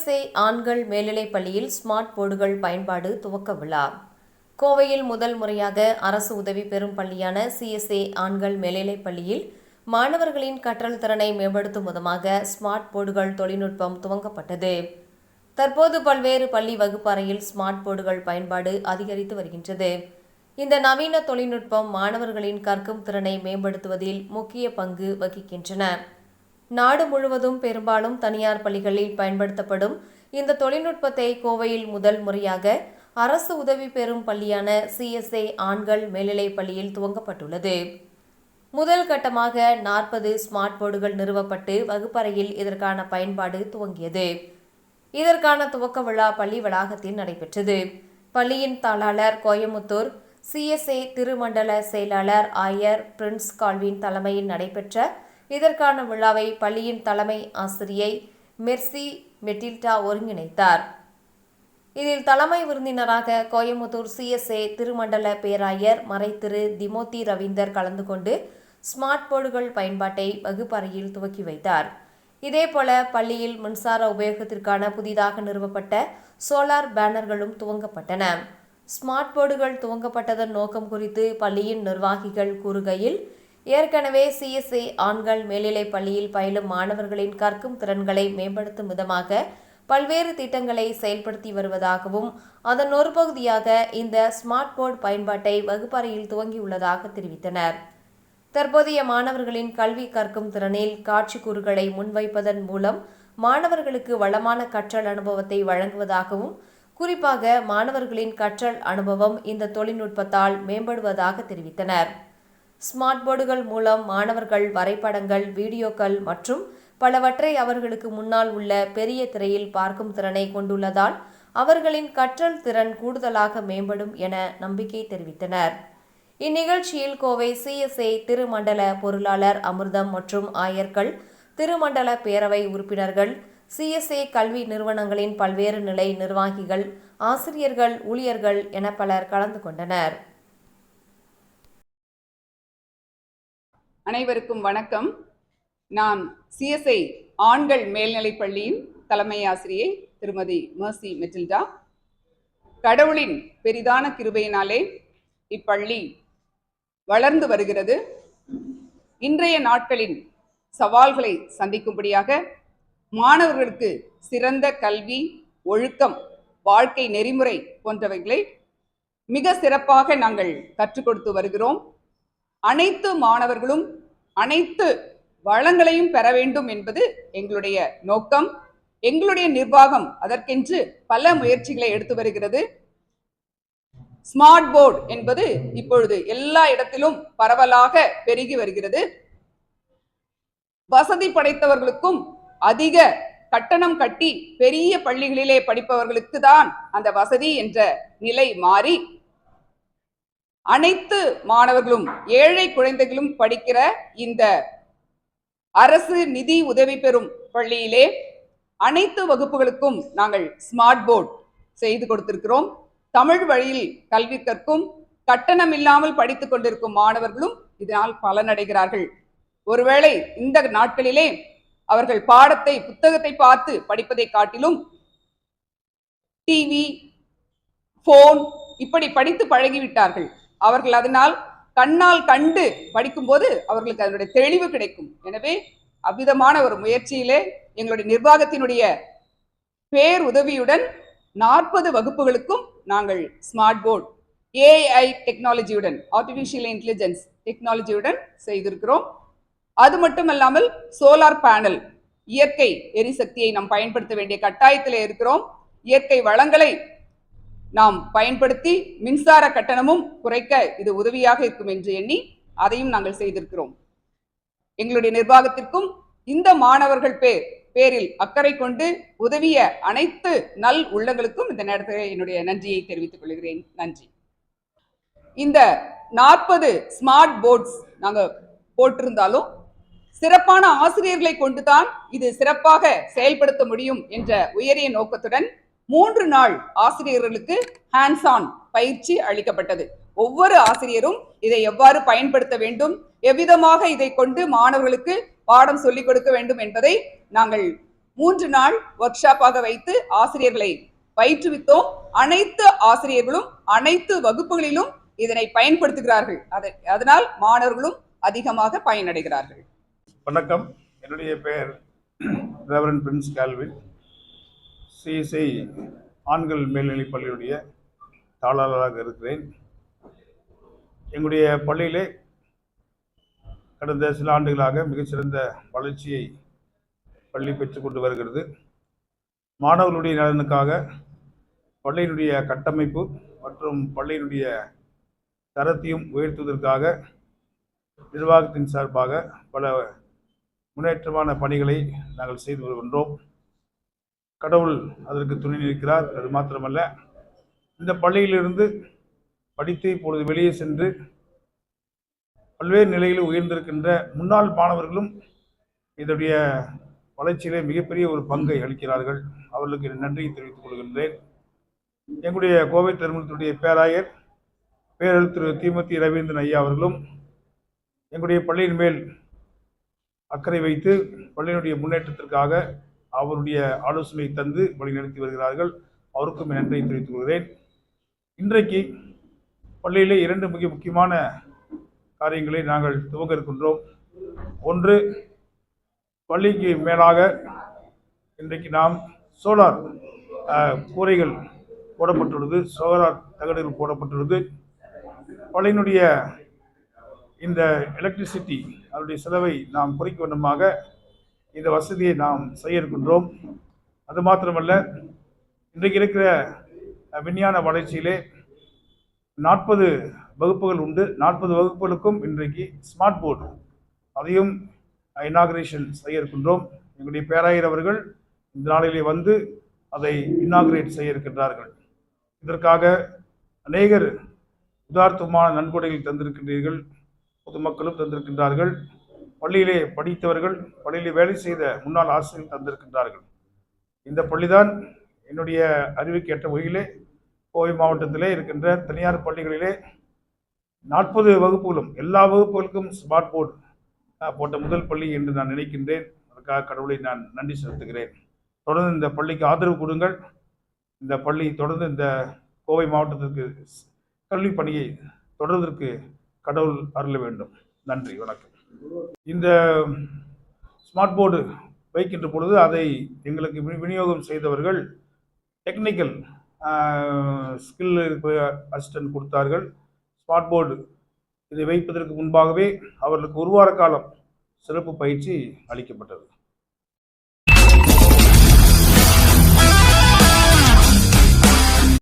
CSI ஆண்கள் மேல்நிலைப் பள்ளியில் ஸ்மார்ட் போர்டுகள் பயன்பாடு துவக்க விழா. கோவையில் முதல் முறையாக அரசு உதவி பெறும் பள்ளியான CSI ஆண்கள் மேல்நிலைப் பள்ளியில் மாணவர்களின் கற்றல் திறனை மேம்படுத்தும் விதமாக ஸ்மார்ட் போர்டுகள் தொழில்நுட்பம் துவங்கப்பட்டது. தற்போது பல்வேறு பள்ளி வகுப்பறையில் ஸ்மார்ட் போர்டுகள் பயன்பாடு அதிகரித்து வருகின்றது. இந்த நவீன தொழில்நுட்பம் மாணவர்களின் கற்கும் திறனை மேம்படுத்துவதில் முக்கிய பங்கு வகிக்கின்றன. நாடு முழுவதும் பெரும்பாலும் தனியார் பள்ளிகளில் பயன்படுத்தப்படும் இந்த தொழில்நுட்பத்தை கோவையில் முதல் முறையாக அரசு உதவி பெறும் பள்ளியான CSI ஆண்கள் மேல்நிலைப் பள்ளியில் துவங்கப்பட்டுள்ளது. முதல் கட்டமாக 40 ஸ்மார்ட் போர்டுகள் நிறுவப்பட்டு வகுப்பறையில் இதற்கான பயன்பாடு துவங்கியது. இதற்கான துவக்க விழா பள்ளி வளாகத்தில் நடைபெற்றது. பள்ளியின் தாளாளர் கோயமுத்தூர், CSI திருமண்டல செயலாளர் ஆயர் பிரின்ஸ் கால்வின் தலைமையில் நடைபெற்ற இதற்கான விழாவை பள்ளியின் தலைமை ஆசிரியை மெர்சி மெட்டில்டா ஒருங்கிணைத்தார். இதில் தலைமை விருந்தினராக கோயமுத்தூர் CSI திருமண்டல பேராயர் மறைதிரு திமோத்தி ரவீந்தர் கலந்து கொண்டு ஸ்மார்ட் போர்டுகள் பயன்பாட்டை வகுப்பறையில் துவக்கி வைத்தார். இதேபோல பள்ளியில் மின்சார உபயோகத்திற்கான புதிதாக நிறுவப்பட்ட சோலார் பேனர்களும் துவங்கப்பட்டன. ஸ்மார்ட் போர்டுகள் துவங்கப்பட்டதன் நோக்கம் குறித்து பள்ளியின் நிர்வாகிகள் கூறுகையில், ஏற்கனவே CSI ஆண்கள் மேல்நிலைப் பள்ளியில் பயிலும் மாணவர்களின் கற்கும் திறன்களை மேம்படுத்தும் விதமாக பல்வேறு திட்டங்களை செயல்படுத்தி வருவதாகவும், அதன் ஒரு பகுதியாக இந்த ஸ்மார்ட் போர்டு பயன்பாட்டை வகுப்பறையில் துவங்கியுள்ளதாக தெரிவித்தனர். தற்போதைய மாணவர்களின் கல்வி கற்கும் திறனில் காட்சி கூறுகளை முன்வைப்பதன் மூலம் மாணவர்களுக்கு வளமான கற்றல் அனுபவத்தை வழங்குவதாகவும், குறிப்பாக மாணவர்களின் கற்றல் அனுபவம் இந்த தொழில்நுட்பத்தால் மேம்படுவதாக தெரிவித்தனர். ஸ்மார்ட் போர்டுகள் மூலம் மாணவர்கள் வரைபடங்கள், வீடியோக்கள் மற்றும் பலவற்றை அவர்களுக்கு முன்னால் உள்ள பெரிய திரையில் பார்க்கும் திறனை கொண்டுள்ளதால் அவர்களின் கற்றல் திறன் கூடுதலாக மேம்படும் என நம்பிக்கை தெரிவித்தனர். இந்நிகழ்ச்சியில் கோவை CSI திருமண்டல பொருளாளர் அமிர்தம் மற்றும் ஆயர்கள், திருமண்டல பேரவை உறுப்பினர்கள், CSI கல்வி நிறுவனங்களின் பல்வேறு நிலை நிர்வாகிகள், ஆசிரியர்கள், ஊழியர்கள் என பலர் கலந்து கொண்டனர். அனைவருக்கும் வணக்கம். நான் CSI ஆண்கள் மேல்நிலைப் பள்ளியின் தலைமை ஆசிரியை திருமதி மெர்சி மெட்டில்டா. கடவுளின் பெரிதான கிருபையினாலே இப்பள்ளி வளர்ந்து வருகிறது. இன்றைய நாட்களின் சவால்களை சந்திக்கும்படியாக மாணவர்களுக்கு சிறந்த கல்வி, ஒழுக்கம், வாழ்க்கை நெறிமுறை போன்றவைகளை மிக சிறப்பாக நாங்கள் கற்றுக் கொடுத்து வருகிறோம். அனைத்து மாணவர்களும் அனைத்து வளங்களையும் பெற வேண்டும் என்பது எங்களுடைய நோக்கம். எங்களுடைய நிர்வாகம் அதற்கென்று பல முயற்சிகளை எடுத்து வருகிறது. ஸ்மார்ட் போர்டு என்பது இப்பொழுது எல்லா இடத்திலும் பரவலாக பெருகி வருகிறது. வசதி படைத்தவர்களுக்கும் அதிக கட்டணம் கட்டி பெரிய பள்ளிகளிலே படிப்பவர்களுக்கு தான் அந்த வசதி என்ற நிலை மாறி அனைத்து மாணவர்களும், ஏழை குழந்தைகளும் படிக்கிற இந்த அரசு நிதி உதவி பெறும் பள்ளியிலே அனைத்து வகுப்புகளுக்கும் நாங்கள் ஸ்மார்ட் போர்டு செய்து கொடுத்திருக்கிறோம். தமிழ் வழியில் கல்வி கற்கும், கட்டணம் இல்லாமல் படித்துக் கொண்டிருக்கும் மாணவர்களும் இதனால் பலனடைகிறார்கள். ஒருவேளை இந்த நாட்களிலே அவர்கள் பாடத்தை, புத்தகத்தை பார்த்து படிப்பதை காட்டிலும் டிவி, போன் இப்படி படித்து பழகிவிட்டார்கள். அவர்கள் அதனால் கண்ணால் கண்டு படிக்கும்போது அவர்களுக்கு அதனுடைய தெளிவு கிடைக்கும். எனவே அவ்விதமான ஒரு முயற்சியிலே எங்களுடைய நிர்வாகத்தினுடைய பேர் உதவியுடன் 40 வகுப்புகளுக்கும் நாங்கள் ஸ்மார்ட் போர்டு AI டெக்னாலஜியுடன், ஆர்டிஃபிஷியல் இன்டெலிஜென்ஸ் டெக்னாலஜியுடன் செய்திருக்கிறோம். அது மட்டுமல்லாமல் சோலார் பேனல், இயற்கை எரிசக்தியை நாம் பயன்படுத்த வேண்டிய கட்டாயத்திலே இருக்கிறோம். இயற்கை வளங்களை நாம் பயன்படுத்தி மின்சார கட்டணமும் குறைக்க இது உதவியாக இருக்கும் என்று எண்ணி அதையும் நாங்கள் செய்திருக்கிறோம். எங்களுடைய நிர்வாகத்திற்கும் இந்த மாணவர்கள் பேரில் அக்கறை கொண்டு உதவிய அனைத்து நல் உள்ளங்களுக்கும் இந்த நேரத்தில் என்னுடைய நன்றியை தெரிவித்துக் கொள்கிறேன். நன்றி. இந்த 40 ஸ்மார்ட் போர்ட்ஸ் நாங்கள் போட்டிருந்தாலும் சிறப்பான ஆசிரியர்களை கொண்டுதான் இது சிறப்பாக செயல்படுத்த முடியும் என்ற உயரிய நோக்கத்துடன் 3 நாள் ஆசிரியர்களுக்கு ஹேண்ட்ஸ் ஆன் பயிற்சி அளிக்கப்பட்டது. ஒவ்வொரு ஆசிரியரும் இதை எவ்வாறு பயன்படுத்த வேண்டும், எவ்விதமாக இதை கொண்டு மாணவர்களுக்கு பாடம் சொல்லிக் கொடுக்க வேண்டும் என்பதை நாங்கள் 3 நாள் ஒர்க் ஷாப்பாக வைத்து ஆசிரியர்களை பயிற்றுவித்தோம். அனைத்து ஆசிரியர்களும் அனைத்து வகுப்புகளிலும் இதனை பயன்படுத்துகிறார்கள். அதனால் மாணவர்களும் அதிகமாக பயனடைகிறார்கள். வணக்கம், என்னுடைய பெயர் ரெவரண்ட் பிரின்ஸ் கால்வின். சிஎஸ்ஐ ஆண்கள் மேல்நிலைப் பள்ளியுடைய தாளாளராக இருக்கிறேன். எங்களுடைய பள்ளியிலே கடந்த சில ஆண்டுகளாக மிகச்சிறந்த வளர்ச்சியை பள்ளி பெற்றுக்கொண்டு வருகிறது. மாணவர்களுடைய நலனுக்காக பள்ளியினுடைய கட்டமைப்பு மற்றும் பள்ளியினுடைய தரத்தையும் உயர்த்துவதற்காக நிர்வாகத்தின் சார்பாக பல முன்னேற்றமான பணிகளை நாங்கள் செய்து வருகின்றோம். கடவுள் அதற்கு துணை நிற்கிறார். அது மாத்திரமல்ல, இந்த பள்ளியிலிருந்து படித்து இப்பொழுது வெளியே சென்று பல்வேறு நிலையில் உயர்ந்திருக்கின்ற முன்னாள் மாணவர்களும் இதனுடைய வளர்ச்சியிலே மிகப்பெரிய ஒரு பங்கை அளிக்கிறார்கள். அவர்களுக்கு நன்றியை தெரிவித்துக் கொள்கின்றேன். எங்களுடைய கோவை திருமணத்துடைய பேராயர் பேரல் திரு தீமதி ரவீந்திரன் ஐயா அவர்களும் எங்களுடைய பள்ளியின் மேல் அக்கறை வைத்து பள்ளியினுடைய முன்னேற்றத்திற்காக அவருடைய ஆலோசனை தந்து வழிநடத்தி வருகிறார்கள். அவருக்கும் நன்றியை தெரிவித்துக் கொள்கிறேன். இன்றைக்கு பள்ளியிலே 2 மிக முக்கியமான காரியங்களை நாங்கள் துவங்க இருக்கின்றோம். ஒன்று, பள்ளிக்கு மேலாக இன்றைக்கு நாம் சோலார் கூரைகள் போடப்பட்டுள்ளது, சோலார் தகடுகள் போடப்பட்டுள்ளது. பள்ளியினுடைய இந்த எலக்ட்ரிசிட்டி அதனுடைய செலவை நாம் குறைக்க வேண்டுமாக இந்த வசதியை நாம் செய்ய இருக்கின்றோம். அது மாத்திரமல்ல, இன்றைக்கு இருக்கிற விஞ்ஞான வளர்ச்சியிலே 40 வகுப்புகள் உண்டு. 40 வகுப்புகளுக்கும் இன்றைக்கு ஸ்மார்ட் போர்டு அதையும் இனாகரேஷன் செய்ய இருக்கின்றோம். எங்களுடைய பேராயர் அவர்கள் இந்த நாளிலே வந்து அதை இனாகரேட் செய்ய இருக்கின்றார்கள். இதற்காக அநேகர் உதார்த்தமான நன்கொடைகள் தந்திருக்கின்றீர்கள், பொதுமக்களும் தந்திருக்கின்றார்கள், பள்ளியிலே படித்தவர்கள், பள்ளியிலே வேலை செய்த முன்னாள் ஆசிரியர்கள் தந்திருக்கின்றார்கள். இந்த பள்ளிதான் என்னுடைய அறிவுக்கேற்ற வகையிலே கோவை மாவட்டத்திலே இருக்கின்ற தனியார் பள்ளிகளிலே 40 வகுப்புகளும் எல்லா வகுப்புகளுக்கும் ஸ்மார்ட் போர்டு போட்ட முதல் பள்ளி என்று நான் நினைக்கின்றேன். அதற்காக கடவுளை நான் நன்றி செலுத்துகிறேன். தொடர்ந்து இந்த பள்ளிக்கு ஆதரவு கொடுங்கள். இந்த பள்ளி தொடர்ந்து இந்த கோவை மாவட்டத்திற்கு கல்வி பணியை தொடர்வதற்கு கடவுள் அருள வேண்டும். நன்றி, வணக்கம். இந்த ஸ்மார்ட் போர்டு வைக்கின்ற பொழுது அதை எங்களுக்கு விநியோகம் செய்தவர்கள் டெக்னிக்கல் ஸ்கில் அசிஸ்டன்ட் கொடுத்தார்கள். ஸ்மார்ட் போர்டு இதை வைப்பதற்கு முன்பாகவே அவர்களுக்கு 1 வார காலம் சிறப்பு பயிற்சி அளிக்கப்பட்டது.